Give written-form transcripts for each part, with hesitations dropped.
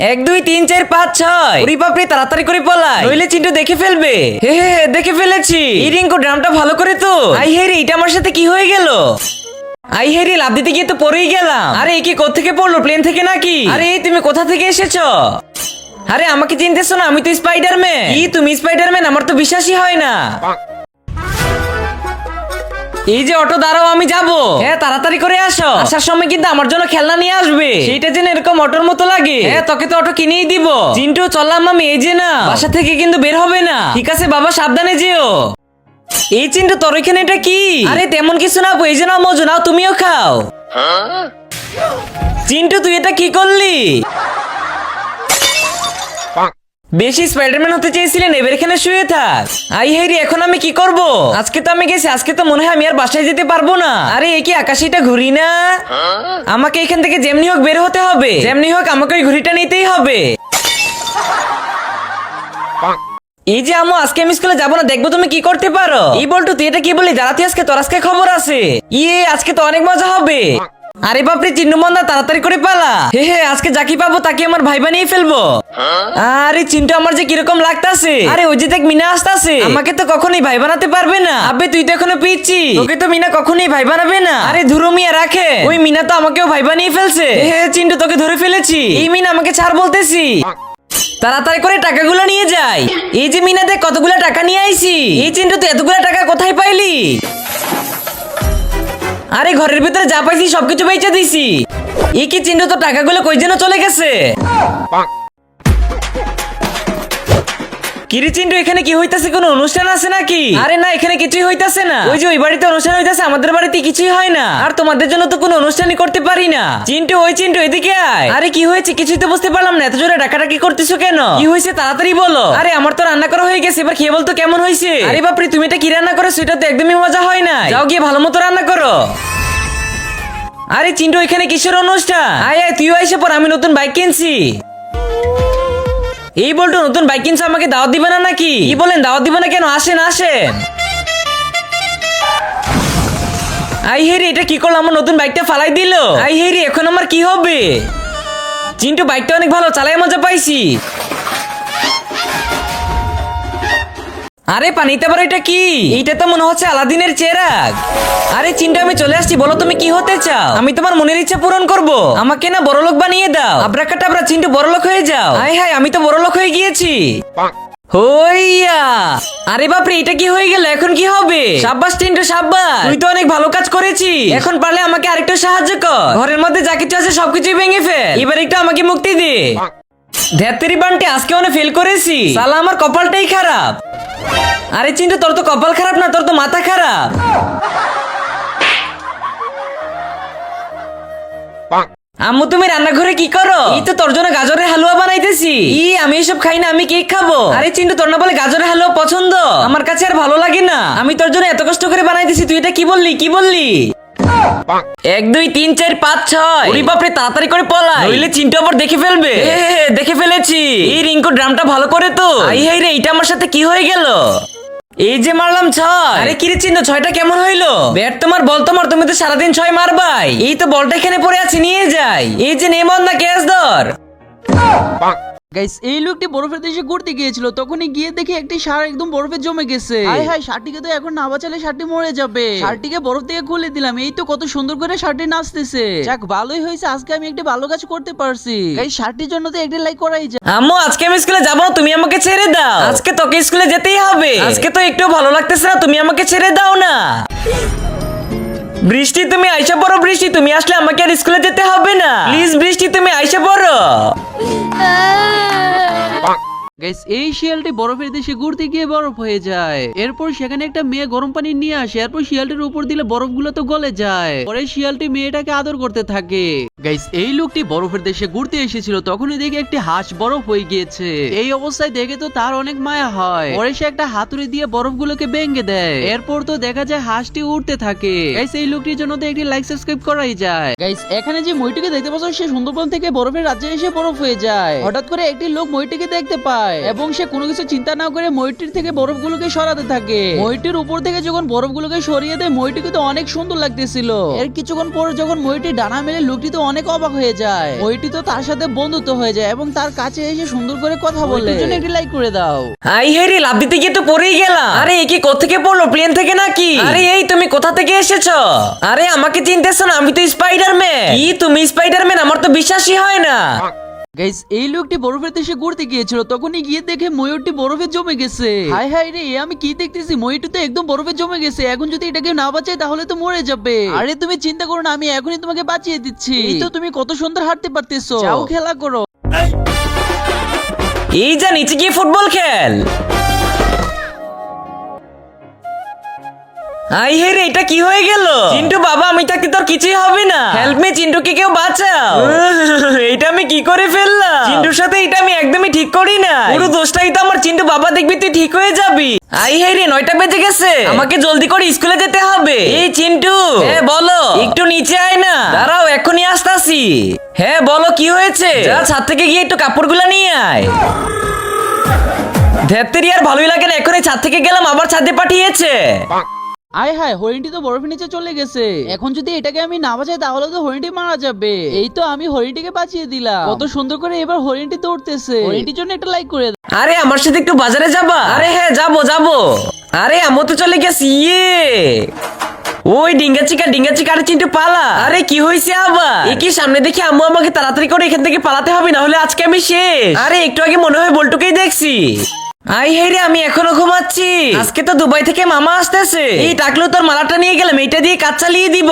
1 2 3 4 5 6। ওরে বাপরে, তাড়াতাড়ি করে পলাই, নইলে চিন্টু দেখে ফেলবে। হে হে হে, দেখে ফেলেছি। এই রিঙ্কু ড্রামটা ভালো করে তো। আই হে রে, এটা আমার সাথে কি হয়ে গেল? আই হে রে, লাফ দিতে গিয়ে তো পড়েই গেলাম। আরে এ কি কোত্থেকে পড়লো, প্লেন থেকে নাকি? আরে তুমি কোথা থেকে এসেছো? আরে আমাকে চিনতেছো না? আমি তো স্পাইডারম্যান। কি তুমি স্পাইডারম্যান? আমার তো বিশ্বাসই হয় না। এই যে অটো, দাঁড়াও, আমি যাবো। হ্যাঁ, তাড়াতাড়ি করে আসো। আসার সময় কিন্তু আমার জন্য খেলনা নিয়ে আসবে। সেইটা যেন এরকম অটোর মতো লাগে। হ্যাঁ, তোকে তো অটো কিনেই দিব। চিন্টু চললাম আমি, এই যে না, বাসা থেকে কিন্তু বের হবে না। ঠিক আছে বাবা, সাবধানে যেও। এই চিন্টু, তোর এখানে এটা কি? আরে তেমন কিছু না, এই যে নাও মজু, নাও তুমিও খাও। চিন্টু তুই এটা কি করলি? বেশি স্পাইডারম্যান হতে চেয়েছিলেন, এবার এখানে শুয়ে থাক। আই হেরি, এখন আমি কি করব? আজকে তো আমি গেছি, আজকে তো মনে হয় আমি আর বাসায় যেতে পারবো না। আরে এ কি আকাশিটা ঘুরি না? আমাকে এখান থেকে যেমনি হোক বের হতে হবে। যেমনি হোক আমাকে ওই ঘুড়িটা নিতেই হবে। এই যে আম্মু, আজকে আমি স্কুলে যাবো না, দেখবো তুমি কি করতে পারো। এই বলটু, তুই এটা কি বলি? দাঁড়াতে, আজকে তোর আজকে খবর আছে। ইয়ে, আজকে তো অনেক মজা হবে। আরে বাপরে চিন্নু মন্দা, তাড়াতাড়ি করে পালা। হে হে, আজকে যাকে পাবো তাকে আমার ভাই বানিয়ে ফেলবো। আরে চিন্টু, আমার যে কিরকম লাগতাছে। আরে ওই যে দেখ, মিনা আসতাছে। আমাকে তো কখনোই ভাই বানাতে পারবে না। আবে তুই তো এখনো পিচ্ছি, তোকে তো মিনা কখনোই ভাই বানাবে না। আরে ধুরো মিয়া, রাখে। ওই মিনা তো আমাকেও ভাই বানিয়ে ফেলছে। হে চিন্টু, তোকে ধরে ফেলেছি। এই মিনা আমাকে ছাড় বলতেছি। তাড়াতাড়ি করে টাকাগুলো নিয়ে যাই। এই যে মিনা, দেখ কতগুলো টাকা নিয়ে আইছি। এই চিন্টু, তুই এতগুলো টাকা কোথায় পাইলি? আরে ঘরের ভিতরে যা পাইছি সবকিছু বেচে দিছি। এই কি চিন্টু, তো টাকাগুলো কই যেন চলে গেছে। কিরে চিন্টু, এখানে কি হইতাছে? কোনো অনুষ্ঠান আছে নাকি? আরে না, এখানে কিছুই হইতাছে না। ওই যে ওই বাড়িতে অনুষ্ঠান হইতাছে, আমাদের বাড়িতে কিছুই হয় না। আর তোমাদের জন্য তো কোনো অনুষ্ঠানই করতে পারি না। চিন্টু, ওই চিন্টু, এদিকে আয়। আরে কি হয়েছে? কিছুই তো বুঝতে পারলাম না, এত জোরে ডাকাডাকি করতেছো কেন? কি হয়েছে তাড়াতাড়ি বলো। আরে আমার তো রান্না করা হয়ে গেছে, এবার খেয়ে বলতো কেমন হয়েছে। আরে বাপরে, তুমি এটা কি রান্না করেছো? এটা তো একদমই মজা হয় না। যাও গিয়ে ভালো মতো রান্না করো। আরে চিন্টু, এখানে কিসের অনুষ্ঠান? আয় আয়, তুইও এসে পর, আমি নতুন বাইক কিনছি। এই বলতো, নতুন বাইক কিনছে, আমাকে দাওয়াত দিবে না নাকি? কি বলেন, দাওয়াত দিবে না কেন? আসেন আসেন। আই হেরি, এটা কি করলো? আমার নতুন বাইকটা ফালাই দিল। আই হেরি, এখন আমার কি হবে? চিন্টু, বাইকটা অনেক ভালো, চালাই মজা পাইছি। আরে পানিতে আবার এটা কি? এইটা তো মনে হচ্ছে আলাদিনের চেরাগ। আরে চিন্টু, আমি চলে আসছি, বলো তুমি কি হতে চাও? আমি তোমার মনের ইচ্ছা পূরণ করব। আমাকে না বড়লোক বানিয়ে দাও। আব্রাকাটাব্রা, চিন্টু বড়লোক হয়ে যাও। হাই হাই, আমি তো বড়লোক হয়ে গিয়েছি। হইয়া। আরে বাপরে, এটা কি হয়ে গেল? এখন কি হবে? সাব্বাস চিন্টু, সাব্বাস, তুই তো অনেক ভালো কাজ করেছিস। এখন পারলে আমাকে আরেকটু সাহায্য কর। ঘরের মধ্যে যা কিছু আছে সবকিছুই ভেঙে ফেল। এবার একটু আমাকে মুক্তি দে। ধ্যাত্তেরি বান্টি, আজকে অনেক ফেল করেছি। শালা, আমার কপালটাই খারাপ। আরে চিন্টু, তোর তো কপাল খারাপ না, তোর তো মাথা খারাপ। আম্মু, তুমি রান্নাঘরে কি করো? এই তো তোর জন্য গাজরের হালুয়া বানাইতেছি। আমি এসব খাই না, আমি কেক খাবো। আরে চিন্টু, তোর না বলে গাজরের হালুয়া পছন্দ? আমার কাছে আর ভালো লাগে না। আমি তোর জন্য এত কষ্ট করে বানাইতেছি, তুই এটা কি বললি? কি বললি? 1 2 3 4 5 6। ওরে বাপরে, তাড়াতাড়ি করে পলাই, নইলে চিন্টু আবার দেখে ফেলবে। দেখে ফেলেছি। এই রিঙ্কু ড্রামটা ভালো করে তো। আই হাই রে, এটা আমার সাথে কি হয়ে গেল? এই যে মারলাম 6। আরে কিরে চিন্টু, 6টা কেমন হইলো? ব্যাট তোমার, বল তোমার, তুমি তো সারাদিন 6 মারবাই। এই তো বলটা এখানে পড়ে আছে, নিয়ে যাই। এই যে নেমন না, ক্যাচ ধর। গাইস, এই লোকটি বরফের দেশে ঘুরতে গিয়েছিল, তখনই গিয়ে দেখে একটি ষাঁড় একদম বরফে জমে গেছে। হাই হাই, ষাঁড়টিকে তো এখন না বাঁচালে ষাঁড়টি মরে যাবে। ষাঁড়টিকে বরফ থেকে খুলে দিলাম। এই তো কত সুন্দর করে ষাঁড়টি নাচতেছে। যাক, ভালোই হয়েছে, আজকে আমি একটি ভালো কাজ করতে পারছি। গাইস, ষাঁড়টির জন্য তো একটি লাইক করাই যায়। আম্মু, আজকে আমি স্কুলে যাবো না, তুমি আমাকে ছেড়ে দাও। আজকে তোকে স্কুলে যেতেই হবে। আজকে তো একটু ভালো লাগতেছে না, তুমি আমাকে ছেড়ে দাও না। বৃষ্টি, তুমি আইসা পড়ো। বৃষ্টি, তুমি আসলে আমাকে আর স্কুলে যেতে হবে না। প্লিজ বৃষ্টি, তুমি আইসা পড়ো। গাইস, এই শিয়ালটি বরফের দেশে ঘুরতে গিয়ে বরফ হয়ে যায়। এরপর সেখানে একটা মেয়ে গরম পানি নিয়ে আসে। এরপর শিয়ালটির উপর দিলে বরফগুলো তো গলে যায়। পরে শিয়ালটি মেয়েটাকে আদর করতে থাকে। গাইস, এই লোকটি বরফের দেশে ঘুরতে এসেছিল, তখনই দেখে একটি হাঁস বরফ হয়ে গিয়েছে। এই অবস্থায় দেখে তো তার অনেক মায়া হয়। পরে সে একটা হাতুড়ি দিয়ে বরফগুলোকে ভেঙে দেয়। এরপর তো দেখা যায় হাঁসটি উঠতে থাকে। গাইস, এই লোকটির জন্য তো একটি লাইক সাবস্ক্রাইব করাই যায়। গাইস, এখানে যে মইটিকে দেখতে পাচ্ছ, সে সুন্দরবন থেকে বরফের রাজ্যে এসে বরফ হয়ে যায়। হঠাৎ করে একটি লোক মইটিকে দেখতে পায়। যায় এবং সে কোনো কিছু চিন্তা না করে ময়ূরটির থেকে বরফগুলোকে সরাতে থাকে। ময়ূরটির উপর থেকে যখন বরফগুলোকে সরিয়ে দেয় ময়ূরটিকে তো অনেক সুন্দর লাগতেছিল। এর কিছুক্ষণ পর যখন ময়ূরটি ডানা মেলে লোকটি তো অনেক অবাক হয়ে যায়। ময়ূরটি তো তার সাথে বন্ধুত্ব হয়ে যায় এবং তার কাছে এসে সুন্দর করে কথা বলে। এর জন্য একটি লাইক করে দাও। আই হেরি, লাভ দিতে গিয়ে তো পড়েই গেলাম। আরে এ কি কোত্থেকে পড়লো? প্লেন থেকে নাকি? আরে এই তুমি কোথা থেকে এসেছো? আরে আমাকে চিনতেছো না? আমি তো স্পাইডারম্যান। কি তুমি স্পাইডারম্যান? আমার তো বিশ্বাসই হয় না। গাইস, এই লোকটি বরফের দেশে ঘুরতে গিয়েছিল, তখনই গিয়ে দেখে ময়ূরটি বরফে জমে গেছে। হাই হাই রে, আমি কি দেখতেছি? ময়ূরটি তো একদম বরফে জমে গেছে। এখন যদি এটাকে না বাঁচাই তাহলে তো মরে যাবে। আরে তুমি চিন্তা করো না, আমি এখনই তোমাকে বাঁচিয়ে দিচ্ছি। এই তো তুমি কত সুন্দর হাঁটতে পারতেছো, যাও খেলা করো। এই যা, নিচে গিয়ে ফুটবল খেল। আই হে রে, এটা কি হয়ে গেল? চিন্টু বাবা, আমি থাকতে তোর কিছুই হবে না। হেল্প মি, চিন্টুকে কেউ বাঁচাও। এটা আমি কি করে ফেললাম? চিন্টুর সাথে এটা আমি একদমই ঠিক করি না। পুরো দোষটাই তো আমার। চিন্টু বাবা, দেখবি তুই ঠিক হয়ে যাবি। আই হে রে, 9টা বেজে গেছে। আমাকে জলদি করে স্কুলে যেতে হবে। এই চিন্টু, হ্যাঁ বলো। একটু নিচে আয় না। দাঁড়াও, এখনই আসতাছি। হ্যাঁ বলো, কি হয়েছে? যা, ছাদ থেকে গিয়ে একটু কাপড়গুলো নিয়ে আয়। ধেত্তেরি, আর ভালোই লাগে না। এখনই ছাদ থেকে গেলাম, আবার ছাদে পাঠিয়েছে। আয় হায়, হরিণটি তো বরফের নিচে চলে গেছে। এখন যদি এটাকে আমি না বাঁচাই তাহলে তো হরিণটি মারা যাবে। এই তো আমি হরিণটিকে বাঁচিয়ে দিলাম। কত সুন্দর করে এবার হরিণটি দৌড়তেছে। হরিণটির জন্য একটা লাইক করে দাও। আরে আমার সাথে একটু বাজারে যাবা? আরে হ্যাঁ, যাবো যাবো। আরে আমও তো চলে গেছি। ইয়ে, ওই ডিঙ্গা চিকা, আরে চিন্টু পালা। আরে কি হয়েছে আবার? এ কি সামনে দেখি আম্মু আমাকে তাড়াতাড়ি করে এখান থেকে পালাতে হবে, না হলে আজকে আমি শেষ। আরে একটু আগে মনে হয় বল্টুকেই দেখছি। আই হে রে, আমি এখনো ঘুমাচ্ছি। আজকে তো দুবাই থেকে মামা আসতেছে। এই টাকলু, তোর মালাটা নিয়ে গেলাম, এইটা দিয়ে কাজ চালিয়ে দিব।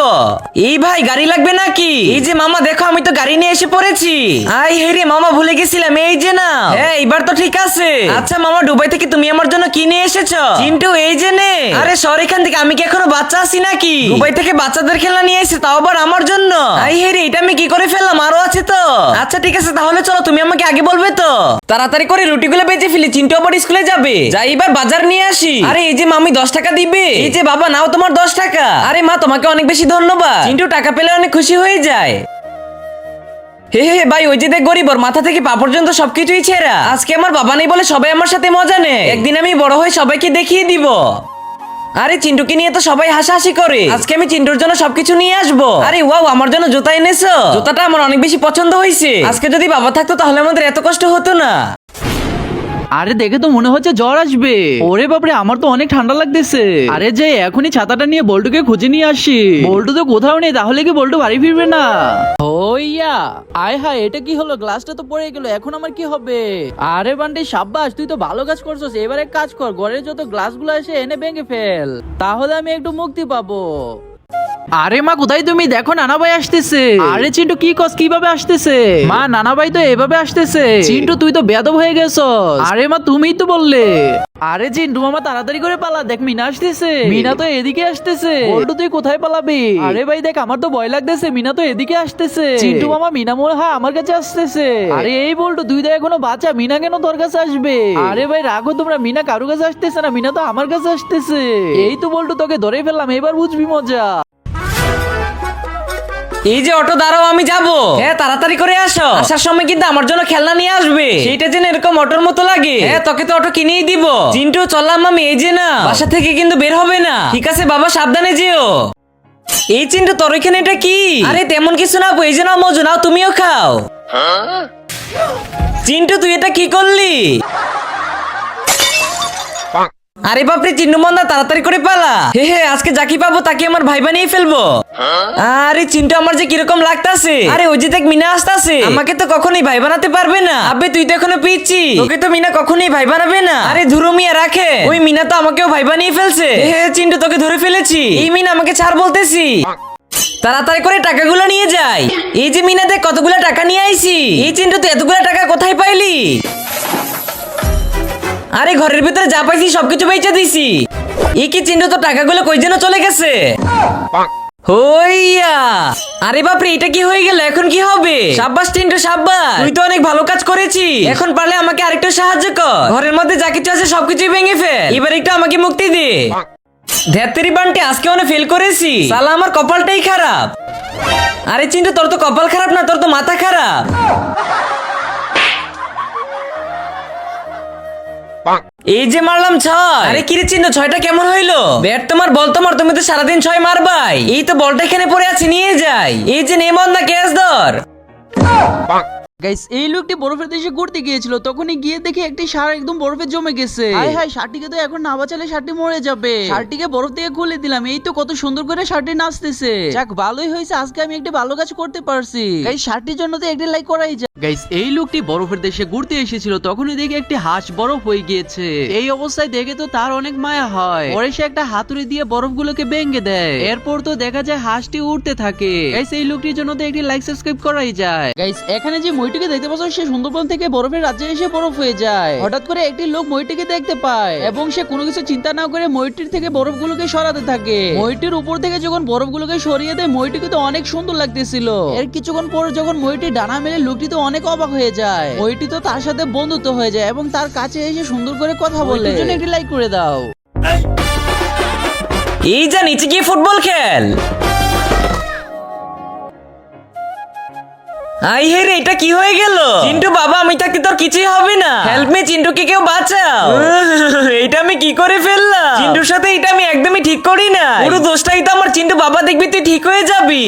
এই ভাই, গাড়ি লাগবে নাকি? এই যে মামা, দেখো আমি তো গাড়ি নিয়ে এসে পড়েছি। আই হে রে মামা, ভুলে গেছিলাম। এই যে না। হ্যাঁ, এবার তো ঠিক আছে। আচ্ছা মামা, দুবাই থেকে তুমি আমার জন্য কি নিয়ে এসেছো? চিন্টু, এই যে নে। আরে সর এখান থেকে, আমি কি এখনো বাচ্চা আছি নাকি? দুবাই থেকে বাচ্চাদের খেলনা নিয়ে এসে, তাও আবার আমার জন্য। আই হে রে, এটা আমি কি করে ফেললাম? আরো আছে তো। আচ্ছা ঠিক আছে, তাহলে চলো, তুমি আমাকে আগে বলবে তো। তাড়াতাড়ি করে রুটিগুলো বেজে ফেলি, চিন্টু আবার স্কুলে যাবে। যাই এবার বাজার নিয়ে আসি। আরে এই যে মামি 10 টাকা দিবে। এই যে বাবা, নাও তোমার 10 টাকা। আরে মা, তোমাকে অনেক বেশি ধন্যবাদ। চিন্টু টাকা পেলে অনেক খুশি হয়ে যায়। হে হে ভাই, ওই যে দেখ গরিব, ওর মাথা থেকে পা পর্যন্ত সবকিছুই ছেঁড়া। আজকে আমার বাবা নেই বলে সবাই আমার সাথে মজা নেয়। একদিন আমি বড় হয়ে সবাইকে দেখিয়ে দিব। আরে চিন্টুকে নিয়ে তো সবাই হাসাহাসি করে। আজকে আমি চিন্টুর জন্য সবকিছু নিয়ে আসবো। আরে ওয়াও, আমার জন্য জুতা এনেছো। জুতাটা আমার অনেক বেশি পছন্দ হয়েছে। আজকে যদি বাবা থাকতো তাহলে আমাদের এত কষ্ট হতো না। আরে দেখে তো মনে হচ্ছে জ্বর আসবে। ওরে বাপরে, আমার তো অনেক ঠান্ডা লাগতেছে। আরে যে এখনই ছাতাটা নিয়ে বল্টুকে খুঁজে নিয়ে আসি। বল্টু তো কোথাও নেই, তাহলে কি বল্টু বাড়ি ফিরবে না? হইয়া, আয় হায়, এটা কি হলো? গ্লাসটা তো পড়ে গেল, এখন আমার কি হবে? আরে বান্টি, সাব্বাস, তুই তো ভালো কাজ করছিস। এবার এক কাজ কর, ঘরের যত গ্লাসগুলো আসে এনে ভেঙে ফেল, তাহলে আমি একটু মুক্তি পাবো। আরে মা, কোথায় তুমি? দেখো নানা ভাই আসতেছে। আরে চিন্টু, কি কস? কিভাবে আসতেছে? মা, নানা ভাই তো এভাবে আসতেছে। চিন্টু, তুই তো বেয়াদব হয়ে গেছস। আরে মা, তুমিই তো বললে। আরে চিন্টু মামা, তাড়াতাড়ি করে পালা, দেখ মিনা আসতেছে। মিনা তো এদিকে আসতেছে। বল্টু, তুই কোথায় পালাবি? আরে ভাই দেখ, আমার তো ভয় লাগতেছে, মিনা তো এদিকে আসতেছে। চিন্টু মামা, মিনা মনে হয় আমার কাছে আসতেছে। আরে এই বল্টু, তুই তো এখনো বাচ্চা, মিনা কেন তোর কাছে আসবে? আরে ভাই রাখো তোমরা, মিনা কারো কাছে আসতেছে না, মিনা তো আমার কাছে আসতেছে। এই তো বল্টু, তোকে ধরে ফেললাম, এবার বুঝবি মজা। এই যে অটো, দাঁড়াও, আমি যাবো। হ্যাঁ, তাড়াতাড়ি করে আসো। আসার সময় কিন্তু আমার জন্য খেলনা নিয়ে আসবে। সেইটা যেন এরকম অটোর মতো লাগে। হ্যাঁ, তোকে তো অটো কিনেই দিব। চিন্টু চললাম আমি। এই যে না, বাসা থেকে কিন্তু বের হবে না। ঠিক আছে বাবা, সাবধানে যেও। এই চিন্টু, তোর এখানে এটা কি? আরে তেমন কিছু না, এই যে নাও মজু, নাও তুমিও খাও। চিন্টু, তুই এটা কি করলি? আরে বাপরে চিন্টু মন্দা, তাড়াতাড়ি করে পালা। হে হে, আজকে যাকে পাবো তাকে আমার ভাই বানিয়ে ফেলবো। আরে চিন্টু, আমার যে কিরকম লাগতাছে। আরে ওই যে দেখ মিনা আসতাছে। আমাকে তো কখনোই ভাই বানাতে পারবে না। আবে তুই তো এখনো পিচ্ছি, তোকে তো মিনা কখনোই ভাই বানাবে না। আরে ধুরু মিয়া, রাখে। ওই মিনা তো আমাকেও ভাই বানিয়ে ফেলছে। হে চিন্টু, তোকে ধরে ফেলেছি। এই মিনা আমাকে ছাড় বলতেছি। তাড়াতাড়ি করে টাকাগুলো নিয়ে যাই। এই যে মিনা দেখ, কতগুলো টাকা নিয়ে আইছি। এই চিন্টু, তুই এতগুলো টাকা কোথায় পাইলি? আরে ঘরের ভিতরে যা পাইছি সবকিছু বেচে দিছি। এই কি চিন্টু, তো টাকাগুলো কই যেন চলে গেছে। হইয়া, আরে বাপরে, এটা কি হয়ে গেল? এখন কি হবে? সাব্বাস চিন্টু, সাব্বাস, তুই তো অনেক ভালো কাজ করেছিস। এখন পারলে আমাকে আরেকটু সাহায্য কর। ঘরের মধ্যে যা কিছু আছে সবকিছুই ভেঙে ফেল। এবার একটু আমাকে মুক্তি দে। ধ্যাত্তেরি বান্টি, আজকে অনেক ফেল করেছি। শালা, আমার কপালটাই খারাপ। আরে চিন্টু, তোর তো কপাল খারাপ না, তোর তো মাথা খারাপ। এই যে মারলাম 6। আরে কিরে চিন্টু 6টা কেমন হইলো? ব্যাট তোমার, বল তোমার, তুমি তো সারাদিন 6 মারবাই। এই তো বলটা এখানে পড়ে আছে, নিয়ে যাই। এই যে নেমন না, ক্যাচ ধর। গাইস এই লোকটি বরফের দেশে ঘুরতে গিয়েছিল, তখনই গিয়ে দেখে একটি ষাঁড় একদম বরফে জমে গেছে। হায় হায়, ষাঁড়টিকে তো এখন না বাঁচালে ষাঁড়টি মরে যাবে। ষাঁড়টিকে বরফ থেকে খুলে দিলাম, এই তো কত সুন্দর করে ষাঁড়টি নাচতেছে। যাক ভালোই হয়েছে, আজকে আমি একটি ভালো কাজ করতে পারছি। গাইস ষাঁড়টির জন্য তো একটি লাইক করাই যায়। গাইস এই লোকটি বরফের দেশে ঘুরতে এসেছিল, তখনই দেখে একটি হাঁস বরফ হয়ে গিয়েছে। এই অবস্থায় দেখে তো তার অনেক মায়া হয়। পরে সে একটা হাতুড়ি দিয়ে বরফগুলোকে ভেঙে দেয়। এরপর তো দেখা যায় হাঁসটি উঠতে থাকে। গাইস এই লোকটির জন্য তো একটি লাইক সাবস্ক্রাইব করাই যায়। গাইস এখানে যে মইটিকে দেখতে পাচ্ছ, সে সুন্দরবন থেকে বরফের রাজ্যে এসে বরফ হয়ে যায়। হঠাৎ করে একটি লোক মইটিকে দেখতে পায় এবং সে কোনো কিছু চিন্তা না করে মইটির থেকে বরফগুলোকে সরাতে থাকে। মইটির উপর থেকে যখন বরফগুলোকে সরিয়ে দেয়, মইটিকে তো অনেক সুন্দর লাগতেছিল। এর কিছুক্ষণ পর যখন মইটি ডানা মেলে, লোকটি তো অনেক অবাক হয়ে যায়। মইটি তো তার সাথে বন্ধুত্ব হয়ে যায় এবং তার কাছে এসে সুন্দর করে কথা বলে। এর জন্য একটি লাইক করে দাও। এই যা নিচে গিয়ে ফুটবল খেল। আই হে রে, এটা কি হয়ে গেল? চিন্টু বাবা, আমি থাকতে তোর কিছুই হবে না। হেল্প মি, চিন্টুকে কেউ বাঁচাও। এটা আমি কি করে ফেললাম? চিন্টুর সাথে এটা আমি একদমই ঠিক করি না। পুরো দোষটাই তো আমার। চিন্টু বাবা, দেখবি তুই ঠিক হয়ে যাবি।